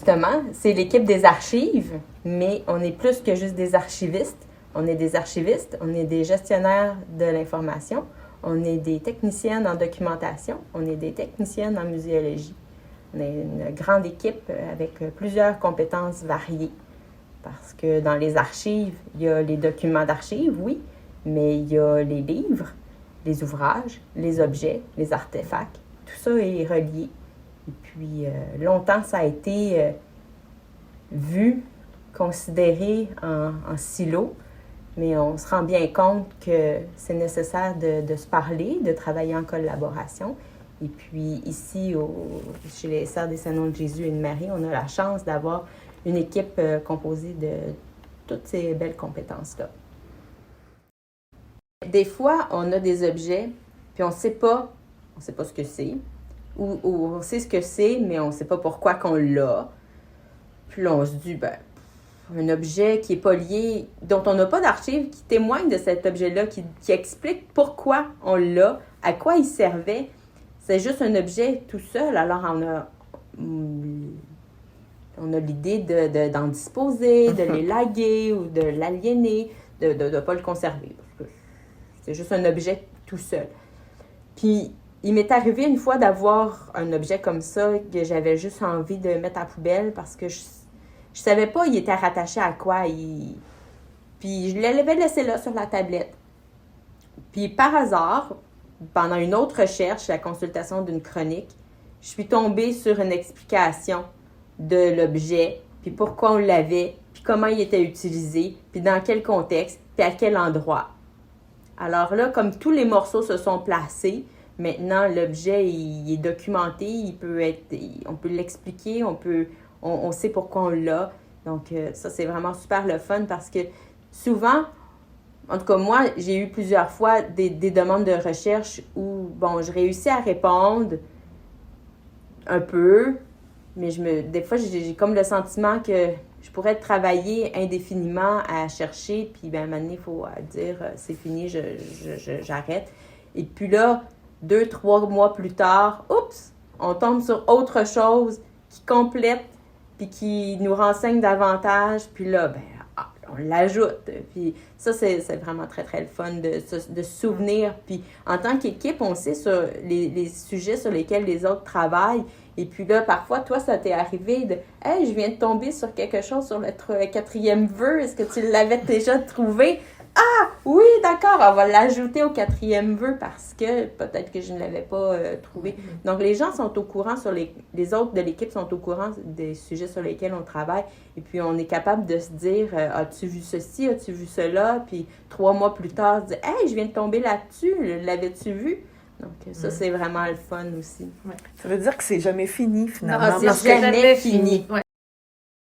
justement, c'est l'équipe des archives, mais on est plus que juste des archivistes. On est des archivistes, on est des gestionnaires de l'information, on est des techniciennes en documentation, on est des techniciennes en muséologie. On est une grande équipe avec plusieurs compétences variées. Parce que dans les archives, il y a les documents d'archives, oui, mais il y a les livres, les ouvrages, les objets, les artefacts. Tout ça est relié. Et puis, longtemps, ça a été vu, considéré en silo, mais on se rend bien compte que c'est nécessaire de se parler, de travailler en collaboration. Et puis, ici, chez les Sœurs des Saints-Noms de Jésus et de Marie, on a la chance d'avoir une équipe composée de toutes ces belles compétences-là. Des fois, on a des objets, puis on ne sait pas ce que c'est, ou on sait ce que c'est, mais on ne sait pas pourquoi qu'on l'a. Puis là, on se dit, un objet qui n'est pas lié, dont on n'a pas d'archives, qui témoigne de cet objet-là, qui explique pourquoi on l'a, à quoi il servait. C'est juste un objet tout seul, alors on a l'idée d'en disposer, de l'élaguer ou de l'aliéner, de ne pas le conserver. C'est juste un objet tout seul. Puis, il m'est arrivé une fois d'avoir un objet comme ça que j'avais juste envie de mettre à la poubelle parce que je savais pas il était rattaché à quoi. Puis, je l'avais laissé là sur la tablette. Puis, par hasard, pendant une autre recherche, la consultation d'une chronique, je suis tombée sur une explication de l'objet, puis pourquoi on l'avait, puis comment il était utilisé, puis dans quel contexte, puis à quel endroit. Alors là, comme tous les morceaux se sont placés, maintenant l'objet il est documenté, on peut l'expliquer, on sait pourquoi on l'a. Donc ça, c'est vraiment super le fun parce que souvent, en tout cas moi, j'ai eu plusieurs fois des demandes de recherche où, je réussis à répondre un peu, mais des fois, j'ai comme le sentiment que je pourrais travailler indéfiniment à chercher, puis à un moment donné, il faut dire c'est fini, j'arrête. Et puis là, 2-3 mois plus tard, on tombe sur autre chose qui complète, puis qui nous renseigne davantage, puis là, on l'ajoute. Puis ça, c'est vraiment très, très le fun de se souvenir. Puis en tant qu'équipe, on sait sur les sujets sur lesquels les autres travaillent. Et puis là, parfois, toi, ça t'est arrivé de « Hey, je viens de tomber sur quelque chose sur le 4e vœu. Est-ce que tu l'avais déjà trouvé? » Ah, oui, d'accord, on va l'ajouter au 4e vœu parce que peut-être que je ne l'avais pas trouvé. Donc, les gens sont au courant, les autres de l'équipe sont au courant des sujets sur lesquels on travaille. Et puis, on est capable de se dire « As-tu vu ceci? As-tu vu cela? » Puis, 3 mois plus tard, dire « Hey, je viens de tomber là-dessus. L'avais-tu vu? » Donc, ça, c'est vraiment le fun aussi. Ouais. Ça veut dire que c'est jamais fini, finalement. Non, c'est jamais fini. Ouais.